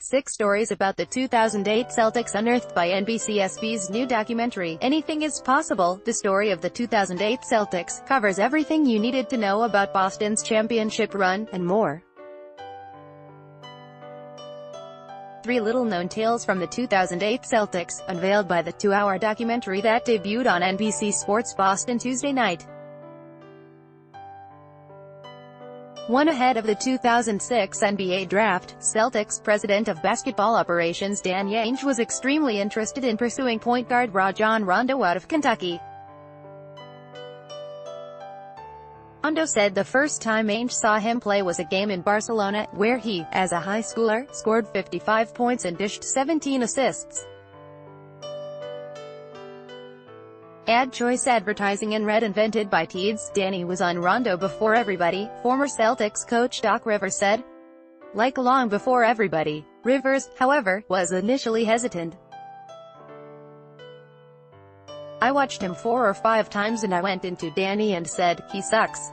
6 stories about the 2008 Celtics unearthed by NBCSB's new documentary, Anything is Possible. The story of the 2008 Celtics covers everything you needed to know about Boston's championship run, and more. 3 little-known tales from the 2008 Celtics, unveiled by the 2-hour documentary that debuted on NBC Sports Boston Tuesday night. 1 Ahead of the 2006 NBA Draft, Celtics president of basketball operations Dan Ainge was extremely interested in pursuing point guard Rajon Rondo out of Kentucky. Rondo said the first time Ainge saw him play was a game in Barcelona, where he, as a high schooler, scored 55 points and dished 17 assists. Ad choice advertising and red invented by Teeds, Danny was on Rondo before everybody, former Celtics coach Doc Rivers said. Like long before everybody. Rivers, however, was initially hesitant. I watched him 4 or 5 times and I went into Danny and said, he sucks.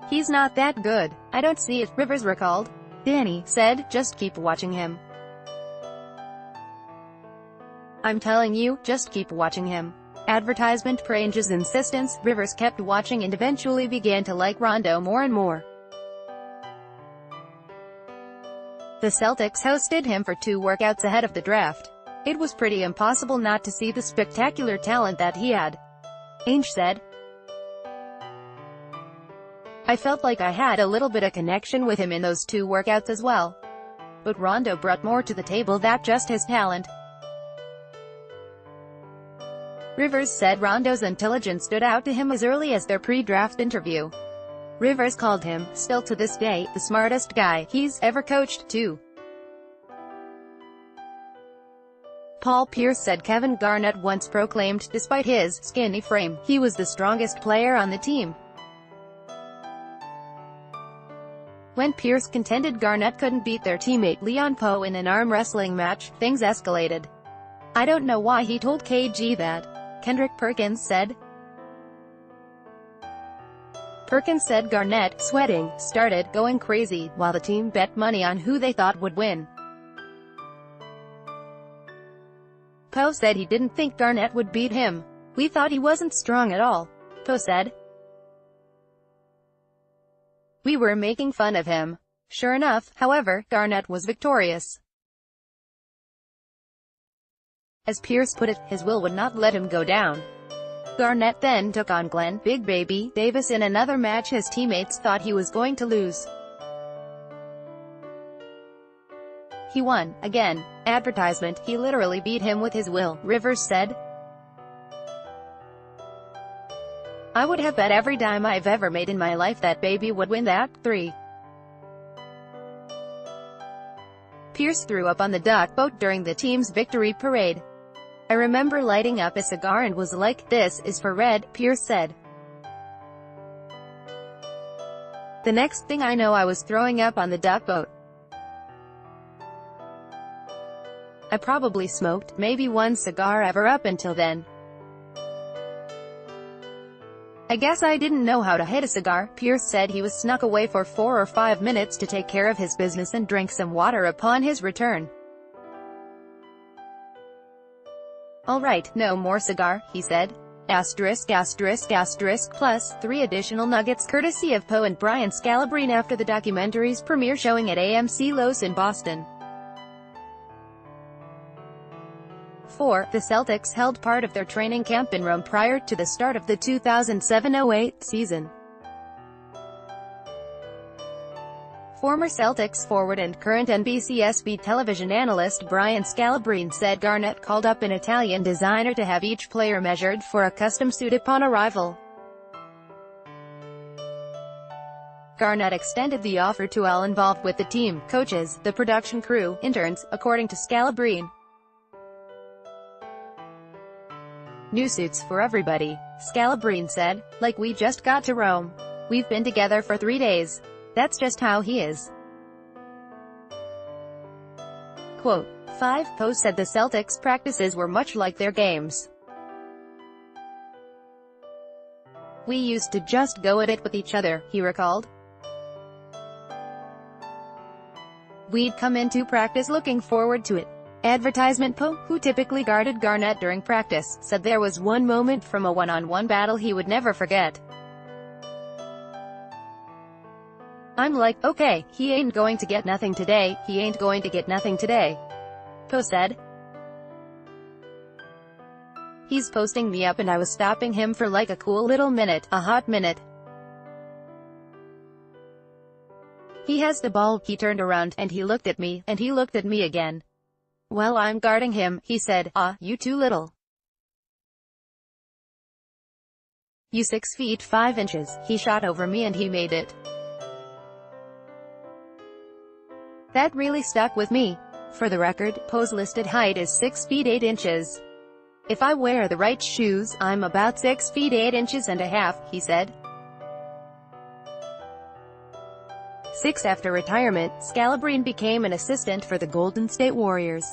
He's not that good. I don't see it, Rivers recalled. Danny said, just keep watching him. I'm telling you, just keep watching him. Advertisement for Ainge's insistence, Rivers kept watching and eventually began to like Rondo more and more. The Celtics hosted him for 2 workouts ahead of the draft. It was pretty impossible not to see the spectacular talent that he had. Ainge said, I felt like I had a little bit of connection with him in those 2 workouts as well. But Rondo brought more to the table than just his talent. Rivers said Rondo's intelligence stood out to him as early as their pre-draft interview. Rivers called him, still to this day, the smartest guy he's ever coached too. Paul Pierce said Kevin Garnett once proclaimed, despite his skinny frame, he was the strongest player on the team. When Pierce contended Garnett couldn't beat their teammate Leon Powe in an arm wrestling match, things escalated. I don't know why he told KG that. Kendrick Perkins said. Perkins said Garnett, sweating, started going crazy, while the team bet money on who they thought would win. Poe said he didn't think Garnett would beat him. We thought he wasn't strong at all. Poe said. We were making fun of him. Sure enough, however, Garnett was victorious. As Pierce put it, his will would not let him go down. Garnett then took on Glenn "Big Baby" Davis in another match his teammates thought he was going to lose. He won, again. Advertisement, he literally beat him with his will, Rivers said. I would have bet every dime I've ever made in my life that Baby would win that 3. Pierce threw up on the duck boat during the team's victory parade. I remember lighting up a cigar and was like, this is for Red, Pierce said. The next thing I know I was throwing up on the duck boat. I probably smoked, maybe 1 cigar ever up until then. I guess I didn't know how to hit a cigar. Pierce said he was snuck away for 4 or 5 minutes to take care of his business and drink some water upon his return. All right, no more cigar, he said. Asterisk, asterisk, asterisk, plus 3 additional nuggets courtesy of Poe and Brian Scalabrine after the documentary's premiere showing at AMC Los in Boston. 4. The Celtics held part of their training camp in Rome prior to the start of the 2007-08 season. Former Celtics forward and current NBCSB television analyst Brian Scalabrine said Garnett called up an Italian designer to have each player measured for a custom suit upon arrival. Garnett extended the offer to all involved with the team, coaches, the production crew, interns, according to Scalabrine. New suits for everybody, Scalabrine said, like we just got to Rome. We've been together for 3 days. That's just how he is. Quote, 5. Poe said the Celtics' practices were much like their games. We used to just go at it with each other, he recalled. We'd come into practice looking forward to it. Advertisement Po, who typically guarded Garnett during practice, said there was one moment from a one-on-one battle he would never forget. "I'm like, okay, he ain't going to get nothing today, he ain't going to get nothing today," Po said. "He's posting me up and I was stopping him for like a cool little minute, a hot minute. He has the ball, he turned around, and he looked at me, and he looked at me again. Well, I'm guarding him," he said. You too little. You 6 feet 5 inches, he shot over me and he made it. That really stuck with me. For the record, Po's listed height is 6 feet 8 inches. "If I wear the right shoes, I'm about 6 feet 8 inches and a half," he said. 6 After retirement, Scalabrine became an assistant for the Golden State Warriors.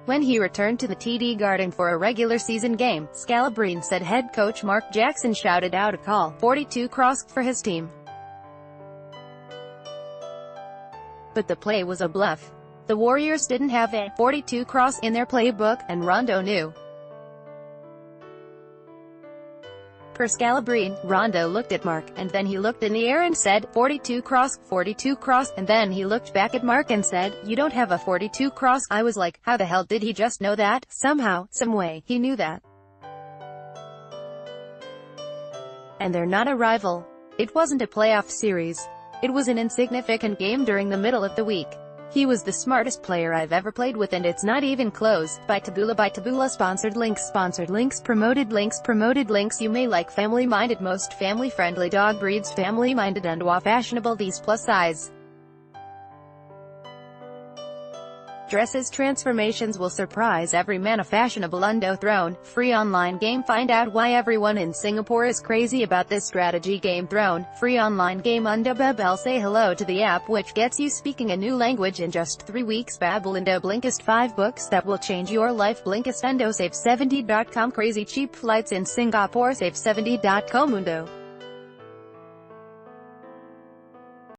When he returned to the TD Garden for a regular season game, Scalabrine said head coach Mark Jackson shouted out a call, 42 cross, for his team. But the play was a bluff. The Warriors didn't have a 42 cross in their playbook, and Rondo knew. Per Scalabrine, Rondo looked at Mark, and then he looked in the air and said, 42 cross, and then he looked back at Mark and said, "You don't have a 42 cross." I was like, how the hell did he just know that? Somehow, someway, he knew that. And they're not a rival. It wasn't a playoff series. It was an insignificant game during the middle of the week. He was the smartest player I've ever played with and it's not even close. By Taboola. Sponsored links, promoted links. You may like family-minded, most family-friendly dog breeds, family-minded and fashionable, these plus size dresses transformations will surprise every man. A fashionable Undo Throne, free online game. Find out why everyone in Singapore is crazy about this strategy game. Throne, free online game. Undo Babel. Say hello to the app which gets you speaking a new language in just 3 weeks. Babbel Undo Blinkist, 5 books that will change your life. Blinkist Undo. Save70.com. Crazy cheap flights in Singapore. Save70.com. Undo.